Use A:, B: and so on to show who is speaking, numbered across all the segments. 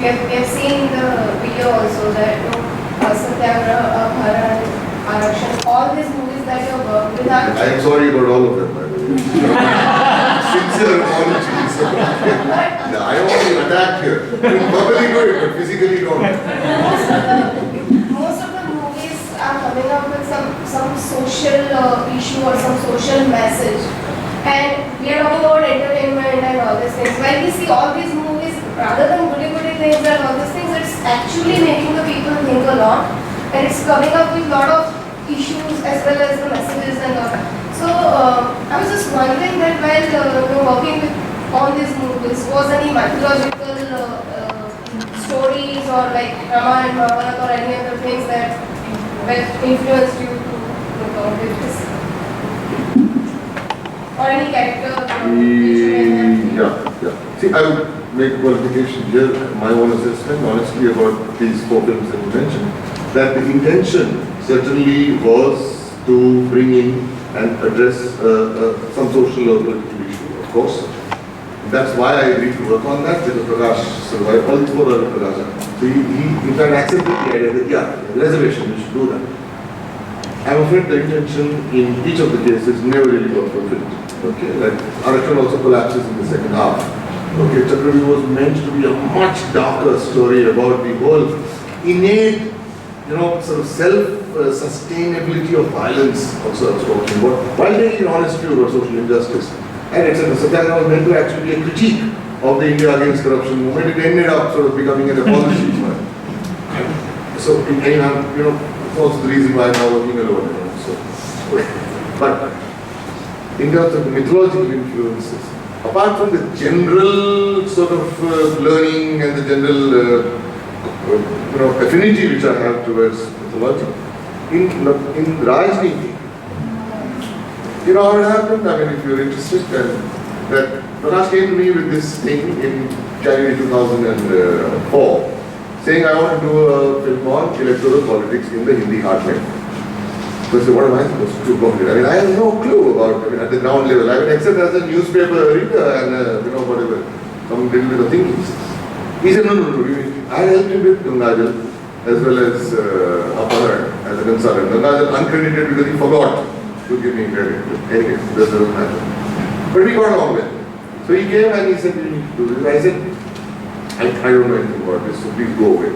A: have seen the video also that Satyagraha, Bharat, Arakshan, all these movies that you have worked with are...
B: I am sorry about all of them, by the way. Sincere apologies. No, I don't want to attack here. You verbally do it, but physically don't.
A: Most of the movies are coming up with some social issue or some social message. And we are talking about entertainment and all these things. When we see all these movies, rather than goody things and all these things, it's actually making the people think a lot. And it's coming up with a lot of issues as well as the messages and all. So I was just wondering that while you're working with all these movies, was any mythological stories or like Rama and Mahabharata or any other things that influenced you to look out with this? Or any character?
B: Yeah. See, I would make a qualification here, my own assessment, honestly, about these 4 films that you mentioned, that the intention certainly was to bring in and address some social or political issue, of course. That's why I agreed to work on that. Because Prakash survived all 4 of Prakash. So he in fact accepted the idea that, yeah, reservation, we should do that. I'm afraid the intention in each of the cases never really got fulfilled. Okay, like Arakshan also collapses in the second half. Okay, Chaturvedi was meant to be a much darker story about the whole innate, sort of self-sustainability of violence also I was talking about, while taking an honest view about social injustice. And it's Satyagraha was meant to actually be a critique of the India against corruption movement. It ended up sort of becoming an apology for it. So, it's also the reason why I'm now working alone. But in terms of the mythological influences, apart from the general sort of learning and the general affinity which I have towards mythology, in Rajniti, you know how it happened? I mean, if you're interested, that Prakash came to me with this thing in January 2004, saying I want to do a film on electoral politics in the Hindi heartland. So I said, what am I supposed to do about it? I mean, I have no clue about it, at the ground level. I mean, except as a newspaper reader and, whatever, some little bit of thinking. He said, no. I helped him with Gangajal as well as Aparan as a consultant. Gangajal uncredited because he forgot to give me credit. Anyway, that doesn't matter. But we got along well. So he came and he said, you need to do this. I said, I don't know anything about this, so please go away.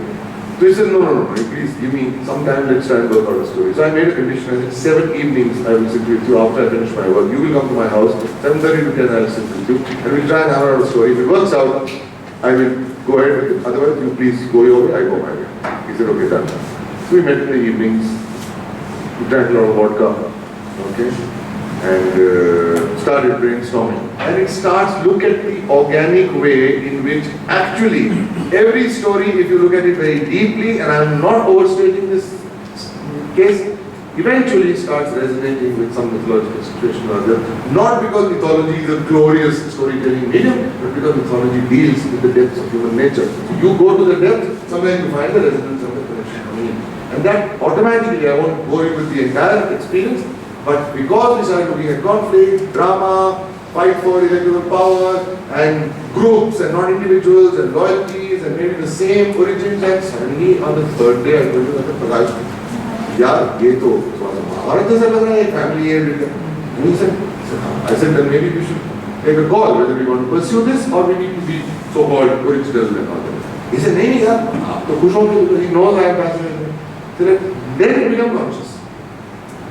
B: So he said, no, please give me some time, let's try and work out a story. So I made a condition, I said 7 evenings I will sit with you after I finish my work. You will come to my house, 7:30 to 10 I will sit with you, and we'll try and hammer out a story. If it works out, I will go ahead with it. Otherwise, you please go your way, I go my way. He said, okay, done. So we met in the evenings, we drank a lot of vodka, okay, and started brainstorming. And it starts, look at the organic way in which actually every story, if you look at it very deeply, and I'm not overstating this case, eventually starts resonating with some mythological situation or other. Not because mythology is a glorious storytelling medium, but because mythology deals with the depths of human nature. So you go to the depth, somewhere you find the resonance of the connection coming in. And that automatically, I won't bore you with the entire experience, but because we started looking at conflict, drama, fight for electoral power, and groups and not individuals, and loyalties, and maybe the same origins, and suddenly on the 3rd day I told you that the Prakash, yeah, ये तो महाभारत जैसा लग रहा है, family है. And he said, I said, then maybe we should take a call whether we want to pursue this or we need to be so-called original and all that. He said, नहीं यार, आप तो खुश होंगे because he knows I am passionate. So then it became conscious.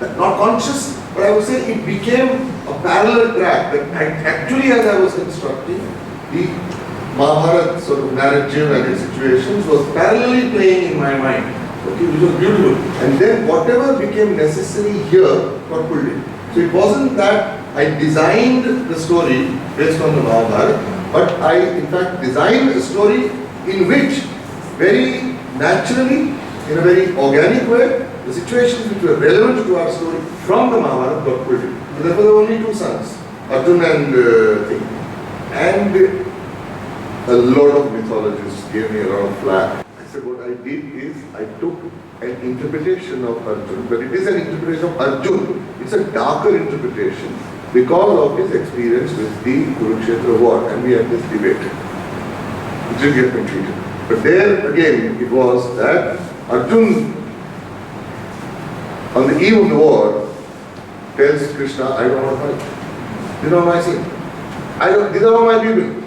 B: Not conscious, but I would say it became a parallel track that actually as I was constructing the Mahabharata sort of narrative and its situations was parallelly playing in my mind. Okay, which was beautiful. And then whatever became necessary here got pulled in. So it wasn't that I designed the story based on the Mahabharata, but I in fact designed a story in which very naturally, in a very organic way, the situations which were relevant to our story from the Mahabharata got pulled in. So therefore there were only 2 sons, Arjun and Thing. And a lot of mythologists gave me a lot of flack. I said what I did is I took an interpretation of Arjun, but it is an interpretation of Arjun. It's a darker interpretation because of his experience with the Kurukshetra war, and we had this debate. It didn't get completed. But there again, it was that Arjun, on the eve of the war, tells Krishna, I don't want to fight. These are my sins. These are all my people.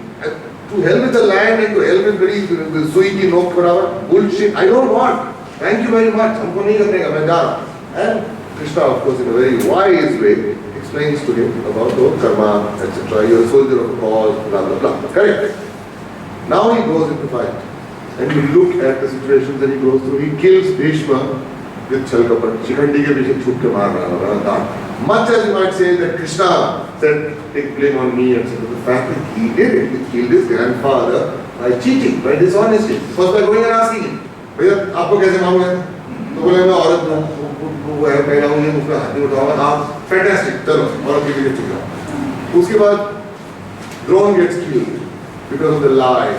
B: To hell with the land and to hell with very sui ki nok barabar, bullshit. I don't want. Thank you very much. Humko nahi karne ka, main ja raha hu. And Krishna, of course, in a very wise way, explains to him about the karma, etc. You are a soldier of a cause, blah blah blah. Correct. Now he goes into fight. And you look at the situations that he goes through. He kills Bhishma with Chalkapat. Shikhandi ke piche chhoot ke maar raha tha. Much as you might say that Krishna said, take blame on me, etc. The fact that he did it, he killed his grandfather by cheating, by dishonesty. First by going and asking him, भैया आपको कैसे मालूम है? तो बोले मैं औरत हूँ, वो है पहला हूँ, उसका हाथ नहीं उठाऊंगा, हाँ, fantastic, चलो, औरत की भी चुका. उसके बाद Drone gets killed because of the lie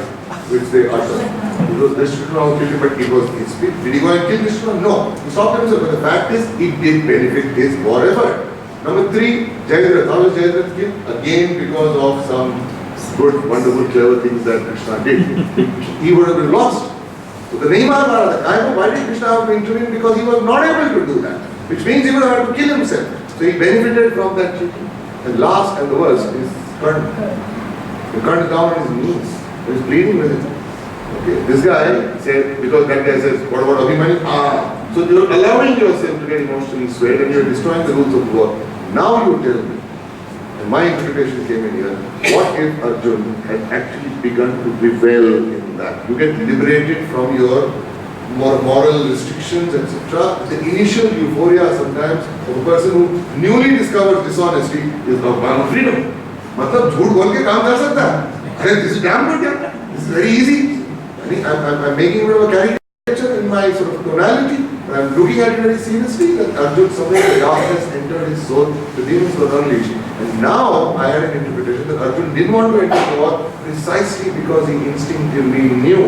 B: which they uttered. It was Vishnu who killed him, but it was his speech. Did he go and kill Vishnu? No. He stopped himself. But the fact is, it did benefit his war effort. Number 3, Jayadratha. How was Jayadratha killed? Again, because of some good, wonderful, clever things that Krishna did. He would have been lost. So the Neymar Maharaj, why did Krishna have to intervene? Because he was not able to do that. Which means he would have had to kill himself. So he benefited from that cheating. And last and the worst is Karna. The Karna is down on his knees. He was pleading with him. Okay. This guy said, because that guy says, what about Abhimanyu? So you're allowing yourself to get emotionally swayed and you're destroying the rules of war. Now you tell me, and my interpretation came in here, what if Arjun had actually begun to revel in that? You get liberated from your more moral restrictions, etc. The initial euphoria sometimes of a person who newly discovers dishonesty is the one of freedom. मतलब झूठ बोल के काम कर सकता है. अरे this is damn good, yeah. This is very easy. I think I'm making a bit of a caricature in my sort of tonality. I'm looking at it very seriously. That Arjun, somewhere the darkness entered his soul, the demons were unleashed. And now I had an interpretation that Arjun didn't want to enter the war precisely because he instinctively knew.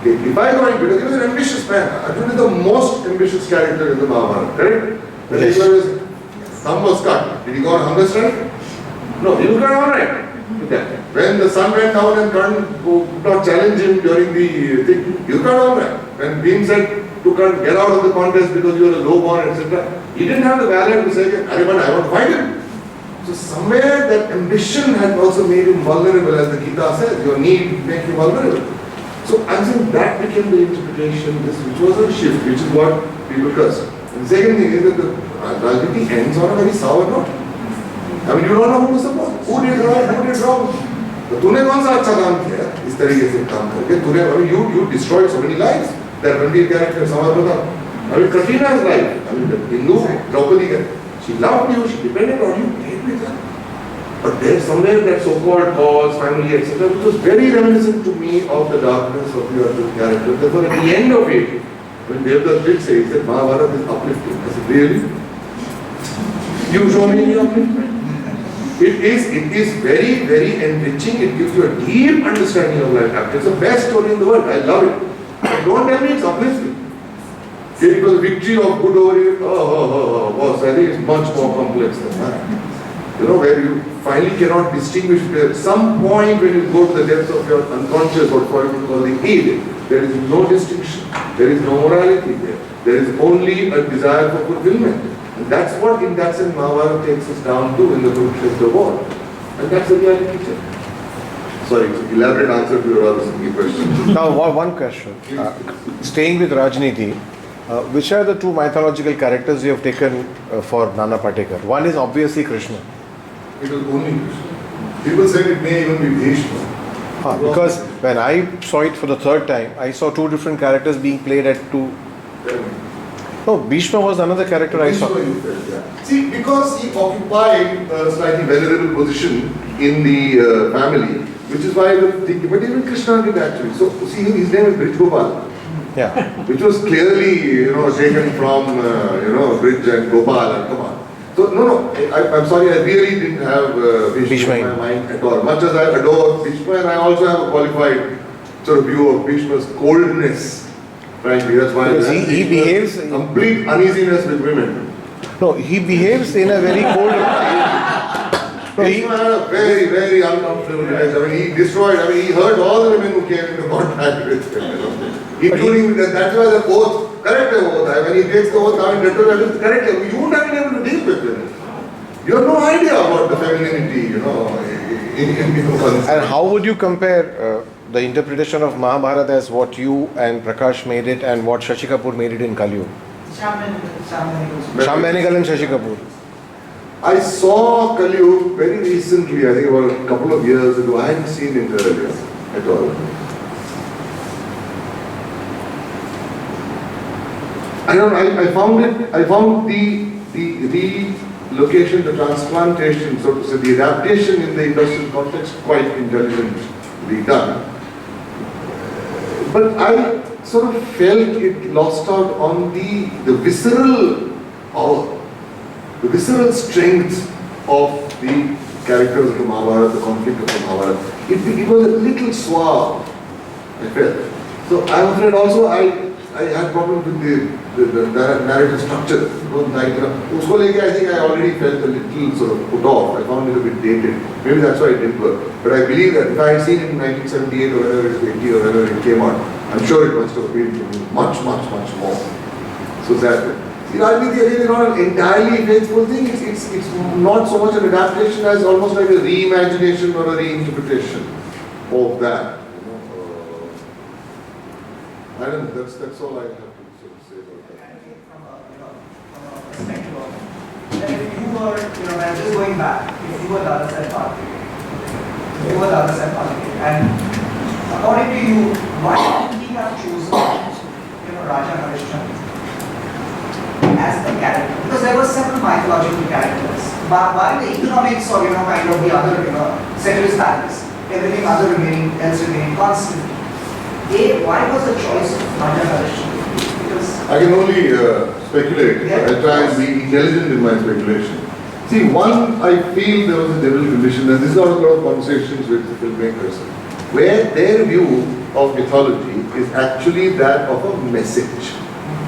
B: Okay, if I go into it, because he was an ambitious man. Arjun is the most ambitious character in the Mahabharata, correct? When his thumb was cut, did he go on hunger strike? No, he was all right. Okay. When the sun went down and Karna could not challenge him during the thing, he was all right. When Bhim said to Karna, get out of the contest because you are a low born, etc., he didn't have the valor to say, I want to fight him. So somewhere that ambition had also made him vulnerable, as the Gita says, your need make you vulnerable. So I'm saying that became the interpretation, which was a shift, which is what people curse. And the second thing is that the Rajniti ends on a very sour note. I mean, you don't know who to support. Who did right, who did wrong? तो तूने कौन सा अच्छा काम किया इस तरीके से काम करके तूने I mean, you destroyed so many lives. That Ranveer character, Samarpata. I mean, Katrina's life. I mean, the Hindu Draupadi, she loved you, she depended on you, played with her. But there's somewhere that so-called cause, family, etc., which was very reminiscent to me of the darkness of your character. Therefore, at the end of it, when Devdas did say, he said, Mahabharata is uplifting. I said, really? You show me any upliftment? It is very, very enriching. It gives you a deep understanding of life. It's the best story in the world. I love it. But don't tell me it's uplifting. It was a victory of good over here. Boss, I think it's much more complex than that. You know, where you finally cannot distinguish. At some point when you go to the depths of your unconscious, what for you call the id, there is no distinction. There is no morality there. There is only a desire for fulfillment. And that's what in that sense Mahabharata takes us down to in the Kurukshetra war. And that's the reality check. Sorry, it's an elaborate answer to your other simple question.
C: Now, one question. Staying with Rajniti, which are the two mythological characters you have taken for Nana Patekar? One is obviously Krishna.
B: It was only Krishna. People said it may even be Bhishma.
C: Because when I saw it for the third time, I saw two different characters being played at two. No, Bhishma was another character I saw.
B: See, because he occupied a slightly venerable position in the family, which is why the thing, but even Krishna did actually. So, see, his name is Brij Gopal.
C: Yeah.
B: Which was clearly, taken from, Brij and Gopal and come on. So, no, I'm sorry, I really didn't have Bhishma in my mind at all. Much as I adore Bhishma, and I also have a qualified sort of view of Bhishma's coldness. Frankly, that's why
C: he behaves
B: complete uneasiness with women.
C: No, he behaves in a very cold.
B: Krishna had a very, very uncomfortable relationship. I mean, he destroyed, he hurt all the women who came into contact with him, including, that's why the oath, correct the oath. When he takes the oath, correct him. You wouldn't have been able to deal with him. You have no idea about the femininity,
C: And how would you compare the interpretation of Mahabharata as what you and Prakash made it and what Shashi Kapoor made it in Kaliyug? Shyam Benegal and Shashi Kapoor.
B: I saw Kaliyug very recently, I think about a couple of years ago. I hadn't seen it earlier at all. I don't know, I found the relocation, the transplantation, so to say, the adaptation in the industrial context quite intelligently done. But I sort of felt it lost out on the visceral power, the visceral strength of the characters of the Mahabharata, the conflict of the Mahabharata. It was a little suave, I felt. So I'm afraid also I had problems with the narrative structure. Usko leke I think I already felt a little sort of put off. I found it a bit dated. Maybe that's why it didn't work. But I believe that if I had seen it in 1978 or whenever it was 80 or whenever it came out, I'm sure it must have appealed to me much, much, much more. So that, Rajniti again is not an entirely faithful thing. It's not so much an adaptation as almost like a reimagination or a reinterpretation of that. I don't know, that's all I have to sort of say about that.
D: I think from a perspective of that if you were, when just going back, if you were the other side party, and according to you, why did he have chosen, Raja Harishchandra as the character? Because there were several mythological characters, but while the economics or kind of the other, settles balance, everything else remaining constant. Why was the choice of Raja Harishchandra? Because
B: I can only speculate.
D: Yeah.
B: I try and be intelligent in my speculation. See, one, I feel there was a devil condition, and this is out of a lot of conversations with the filmmakers, where their view of mythology is actually that of a message,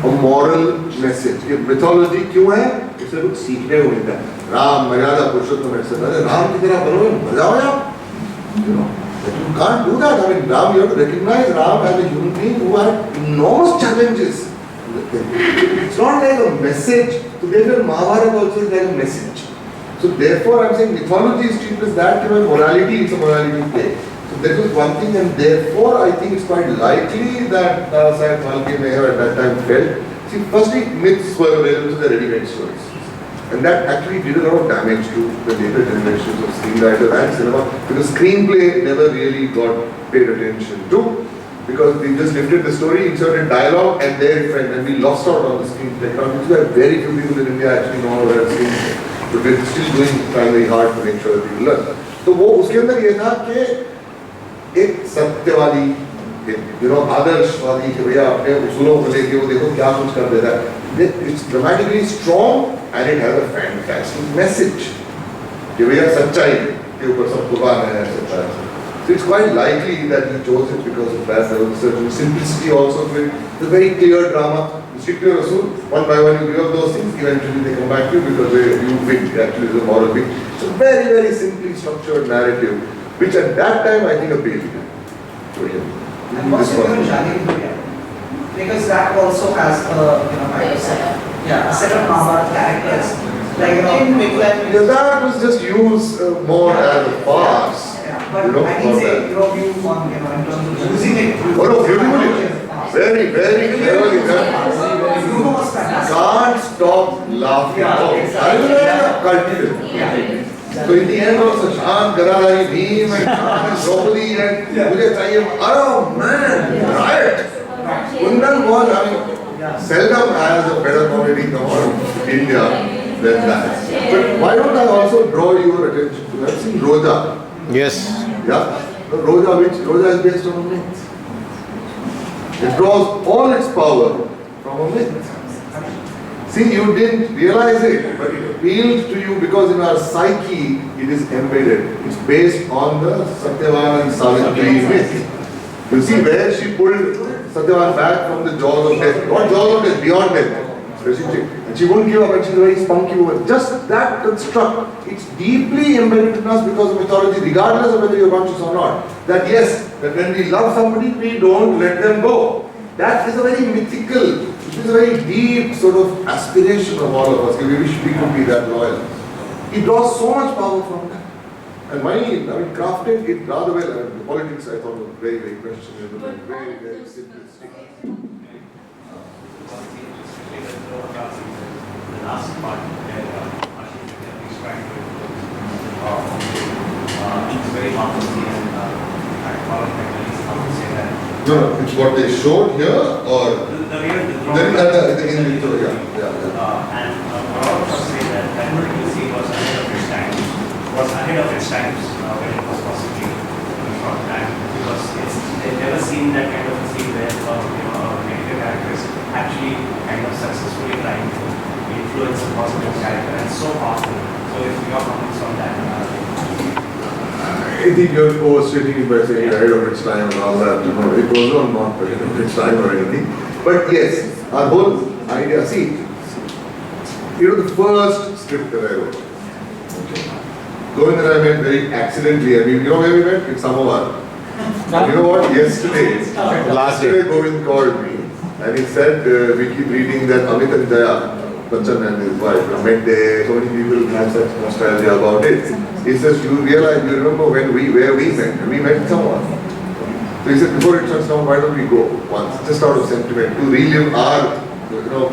B: a moral message. If mythology क्यों है? इससे कुछ सीखने को मिलता है. राम, मर्यादा, पुरुषोत्तम, etc. Ram की तरह बनो, मजा आया. But you can't do that. I mean, Ram, you have to recognize Ram as a human being who had enormous challenges. It's not like a message. So therefore, Mahabharata also is like a message. So therefore, I'm saying mythology is treated as that, morality is a morality play. So that was one thing, and therefore, I think it's quite likely that Sahib Malke Meher at that time felt. See, firstly, myths were available to the ready-made stories. And that actually did a lot of damage to the later generations of screenwriters and cinema, because screenplay never really got paid attention to, because we just lifted the story, inserted dialogue, and there it went, and we lost out on the screenplay. Which were very few people in India actually know how to write screenplay, but we're still trying very hard to make sure that people learn. So उसके अंदर ये था कि एक सत्यवादी, आदर्शवादी कि भैया अपने उसूलों को लेके वो देखो क्या कुछ कर देता है. It's dramatically strong and it has a fantastic message. कि भैया सच्चाई के ऊपर सब कुर्बान है, etc. So it's quite likely that he chose it because of that. There was a certain simplicity also to it. It's a very clear drama. You stick to your Rasul, one by one you give up those things, eventually they come back to you because you win. Actually, it's a moral win. It's a very, very simply structured narrative, which at that time I think appealed to him.
D: And what's your view? Because that also has a set of Mahabharata characters. Like,
B: that was just used more as a farce.
D: But I can say your view on, in terms of using it.
B: Oh no, beautifully. Very, very cleverly done.
D: Humor was fantastic.
B: Can't stop laughing. I will have a cult film. So in the end also, Shan, Garadari, Bhim, and Shan, and Draupadi, and Mujhe Chahiye, oh man, riot. Kundan was, seldom has a better comedy come out of India than that. But why don't I also draw your attention to, I've seen Roja.
C: Yes.
B: Yeah, Roja is based on a myth. It draws all its power from a myth. See, you didn't realize it, but it appealed to you because in our psyche it is embedded. It's based on the Satyavan and Savitri myth. You see where she pulled Satyavan back from the jaws of death. Not jaws of death, beyond death. especially chick. And she won't give up, and she's very spunky woman. Just that construct, it's deeply embedded in us because of mythology, regardless of whether you're conscious or not. That yes, that when we love somebody, we don't let them go. That is a very mythical, it is a very deep sort of aspiration of all of us. We wish we could be that loyal. It draws so much power from that. And crafted it rather well. The politics I thought was very, very questionable, very, very simplistic.
E: The last part where Ashish is trying to it's very marvelous and I follow my colleagues how to say that.
B: No, it's what they showed here or
E: The real
B: then
E: and
B: yeah.
E: Parab say that political scene was ahead of its time, when it was possibly short time because they've never seen that kind of a scene where negative characters actually kind of successfully trying to influence a positive character and so powerful. So if your comments on that.
B: I think you're overstating it by saying ahead of its time and all that. It was not ahead of its time or anything. But yes, our whole idea, see, the first script that I wrote, Govind and I met very accidentally. You know where we met? In Samovar. You know what? Yesterday Govind called me and he said, we keep reading that Amit and Daya, Bachchan and his wife, met there, so many people have such nostalgia about it. He says, you remember where we met? We met someone. So he said, before it shuts down, why don't we go once, just out of sentiment, to relive our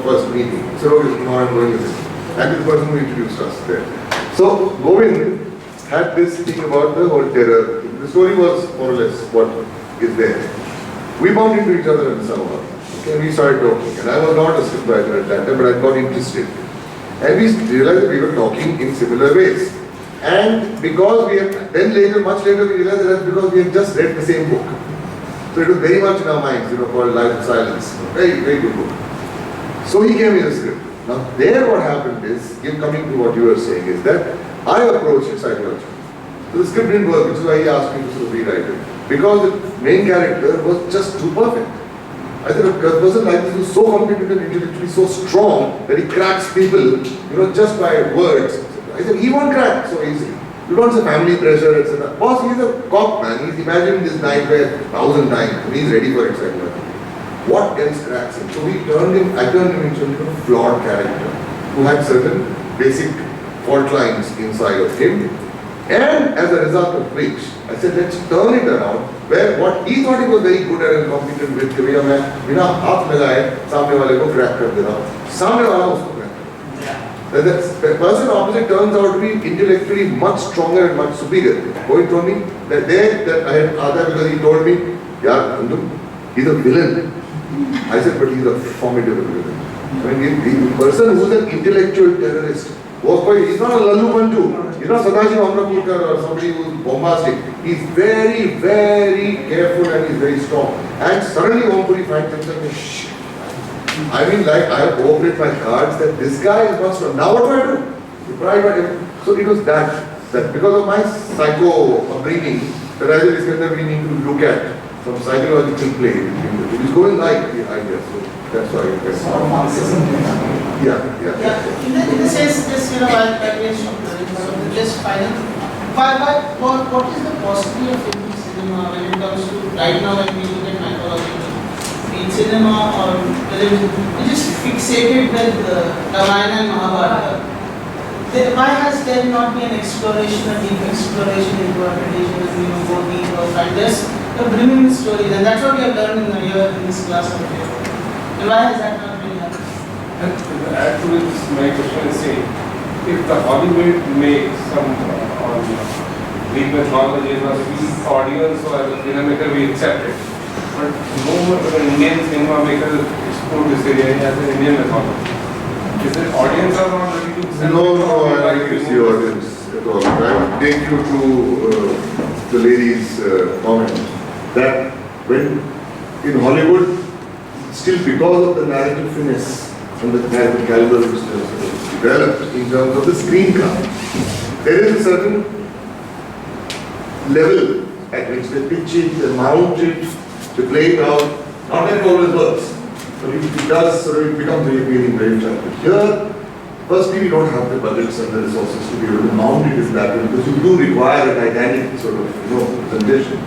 B: first meeting. So okay, now I'm going with it. And this person who introduced us there. So Govind had this thing about the whole terror. The story was more or less what is there. We bumped into each other in summer. Okay, we started talking. And I was not a scriptwriter at that time, but I got interested. And we realized that we were talking in similar ways. And because we had, then later, much later, we realized that that's because we had just read the same book. So it was very much in our minds, called Life of Silence. Very, very good book. So he gave me the script. Now there what happened is, coming to what you were saying, is that I approached it psychologically. So the script didn't work, which is why he asked me to sort of rewrite it. Because the main character was just too perfect. I said, a person like this who's so competent and intellectually so strong that he cracks people, just by words. I said, he won't crack so easily. You don't say family pressure, etc. Boss, he's a cop man. He's imagined this nightmare 1,000 times and he's ready for it psychologically. What else cracks him? So I turned him into a flawed character who had certain basic fault lines inside of him. And as a result of which, I said, let's turn it around, where what he thought he was very good at and competent with, बिना हाथ लगाए सामने वाले को crack कर देना, सामने वाला उसको crack कर देना. The person opposite turns out to be intellectually much stronger and much superior. Govind told me that I had Ada because he told me, yaar, Anjum, he's a villain. I said, but he's a formidable villain. The person who's an intellectual terrorist, he's not a Lallu Panju, he's not Sadaji Amrapurkar or somebody who's bombastic. He's very, very careful and he's very strong. And suddenly Ompuri finds himself in shit. I have opened my cards that this guy is not strong. Now what do? So it was that because of my psycho upbringing, that I said we need to look at some psychological play. It is going like the idea. So that's why you guys. Yeah.
F: In the sense, just final. What is the possibility of Indian cinema when it comes to right now when we look at mythology? In cinema or whether we just fixated with Ramayana and Mahabharata. Why has there not been an exploration, a deep exploration into our tradition and go deep or find this? You're brimming with stories, and that's what we have learned in this class over here. And why has that not been happening?
G: And to add to it, my question is saying, if the Hollywood makes some on Greek mythology or the audience or as a filmmaker, we accept it. But no Indian cinema maker explore this area as an Indian mythology. Is the audience are not ready to accept?
B: No, I like to see audience at all. I will take you to the lady's comment that when in Hollywood, still because of the narrative finesse and the narrative caliber which is developed in terms of the screen craft, there is a certain level at which they pitch it, they mount it, they play it out. Not that it always works. So it does sort of, it becomes very appealing, very attractive. Here, firstly, we don't have the budgets and the resources to be able to mount it in that way, because you do require a Titanic sort of, presentation.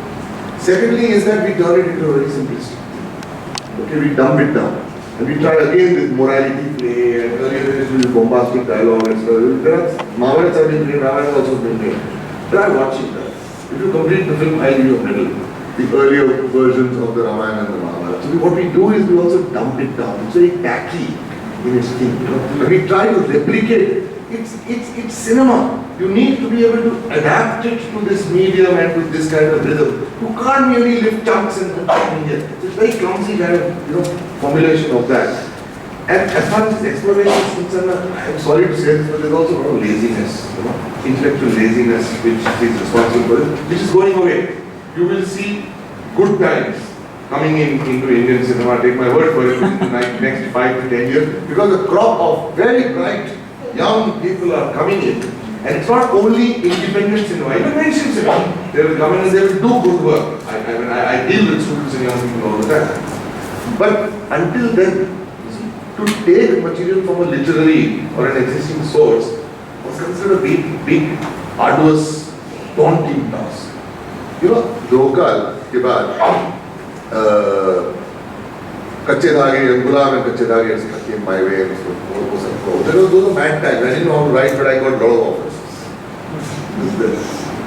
B: Secondly, is that we turn it into a very simplistic thing. Okay, we dumb it down. And we try again with morality play, and earlier there used to be bombastic dialogue and stuff. There are Mahabharats have been made, Ramayana has also been made. Try watching that. If you complete the film, I'll give you a medal. The earlier versions of the Ramayana and the Mahabharata. So what we do is we also dump it down. It's very tacky in its thing. And we try to replicate it. It's cinema. You need to be able to adapt it to this medium and to this kind of rhythm. You can't merely lift chunks and put them in here. It's a very clumsy kind of formulation of that. And as far as exploration is concerned, I'm sorry to say this, but there's also a lot of laziness, intellectual laziness, which is responsible for it, which is going away. You will see good times coming into Indian cinema, take my word for it, in the next 5 to 10 years, because a crop of very bright young people are coming in. And it's not only independent cinema, even mainstream cinema. They will come in and they will do good work. I deal with students and young people all the time. But until then, to take material from a literary or an existing source was considered a big, arduous, daunting task. Lokal के बाद कच्चे धागे, गुलाम and कच्चे धागे came my way and so those were bad times. I didn't know how to write, but I got a lot of offers.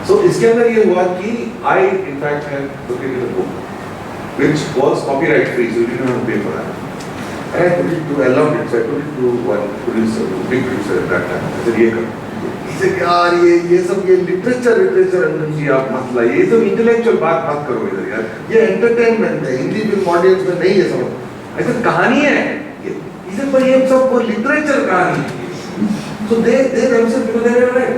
B: So इसके अंदर ये हुआ कि I in fact had located a book which was copyright free, so you didn't have to pay for that. And I put it to, I loved it, so I put it to one producer, big producer at that time. I said, ये कर. He said, यार ये सब literature अंदर जी आप मत लाइए, ये सब intellectual बात मत करो इधर यार. ये entertainment है, हिंदी film audience में नहीं है समझ. I said, कहानी है. He said, पर ये सब वो literature कहानी. So they themselves, because they were right.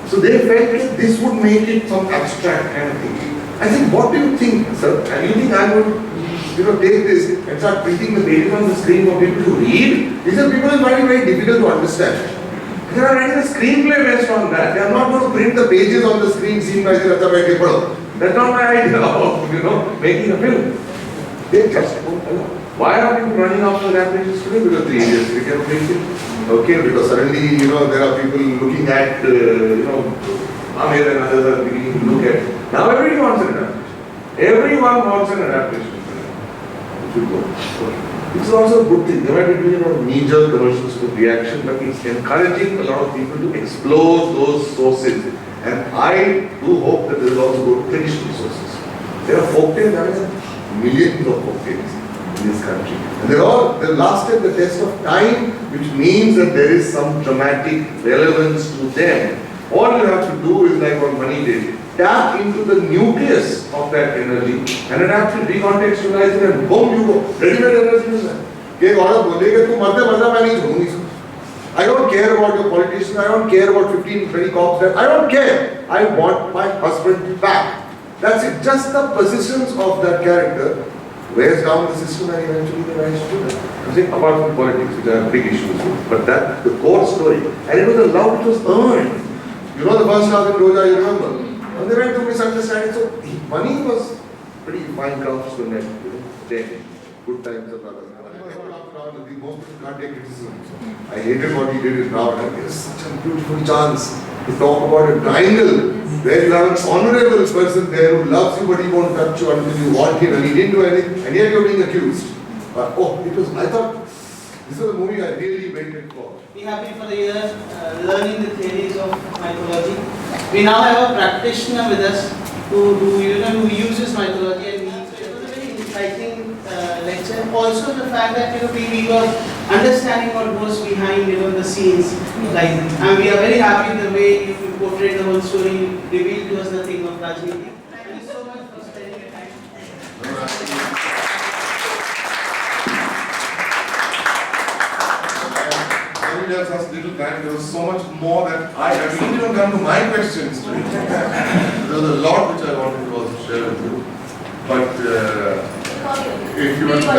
B: So they felt that this would make it some abstract kind of thing. I said, what do you think, sir? And you think I would take this and start printing the pages on the screen for people to read? These are people who find it very difficult to understand. They are writing a screenplay based on that. They are not going to print the pages on the screen seen by the other. That's not my idea of making a film. They just don't allow. Why are people running after that pages today? Because 3 years they can make it. Okay, because suddenly there are people looking at Amir and others are beginning to look at. Now everyone wants an adaptation. Everyone wants an adaptation. It's also a good thing. There might be knee-jerk commercials to reaction, but it's encouraging a lot of people to explore those sources. And I do hope that there is also good traditional sources. There are folk tales, there are millions of folk tales in this country. And they've lasted the test of time, which means that there is some dramatic relevance to them. All you have to do is like what Mani did. Tap into the nucleus of that energy and adapt it, recontextualize it, and boom, you go. Ready-made energy is that. I don't care about your politicians, I don't care about 15, 20 cops, I don't care. I want my husband back. That's it. Just the persistence of that character wears down the system and eventually they rise to that. I'm saying apart from politics, which are big issues, but that's the core story. And it was a love which was earned. You know the first half in Roja, you remember? And they went to misunderstanding. So Mani was pretty fine craftsman and good times of others. Most people can't take criticism. I hated what he did in Ravana. It was such a beautiful chance to talk about a triangle where you have an honorable person there who loves you but he won't touch you until you want him and he didn't do anything and yet you're being accused. I thought this was a movie I really waited for.
F: Be happy for the year learning the theories of mythology. We now have a practitioner with us who uses mythology and it was a very exciting lecture. Also the fact that we were understanding what goes behind the scenes. And we are very happy the way you portrayed the whole story, revealed to us the thing of Rajniti. Thank you so much for spending your time.
B: We have such little time. There was so much more that I didn't even come to my questions. There was a lot which I wanted to also share with you. But if you would, I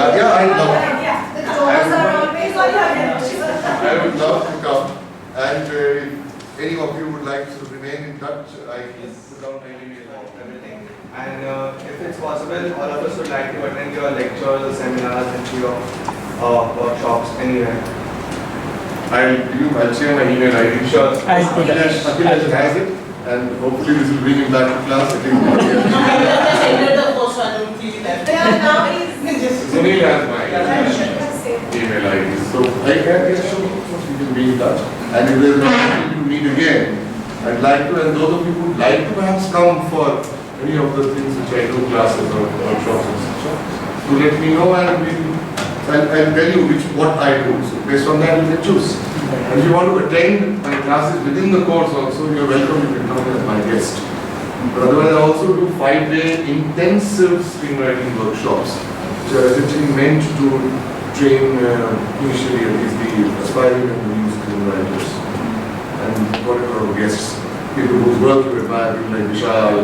B: would love to come. And if any of you would like to remain in touch, I can put down my email and everything.
E: And if it's possible, all of us would like to attend your lectures or seminars and see your
H: workshops anywhere?
B: I'll share my email ID.
H: Sure.
B: Akhilesh has it, and hopefully this will bring him back to class. It is
F: Just ended the first one, don't feel left.
A: Yeah, now he's
B: Sunil has my
A: same.
B: email ID. So I can get some, we can be in touch. And if there's an opportunity to meet again, I'd like to, and those of you who would like to perhaps come for any of the things which I do, classes or workshops, etc., to let me know, and I'll tell you what I do. So based on that, you can choose. And if you want to attend my classes within the course also, you're welcome, you can come as my guest. But otherwise, I also do 5-day intensive screenwriting workshops, which are essentially meant to train initially at least the aspiring and new screenwriters. And whatever guests, people whose work you admire, people like Vishal,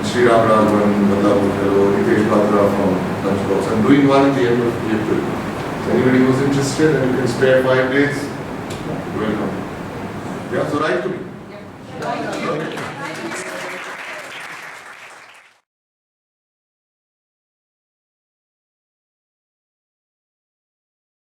B: Sri Ram Raghavan, Vaibhav Mirge, Hitesh Batra from Lunchbox. I'm doing one at the end of April. So anybody who's interested and you can spare 5 days, welcome. Yeah, so write to me.
A: Thank you.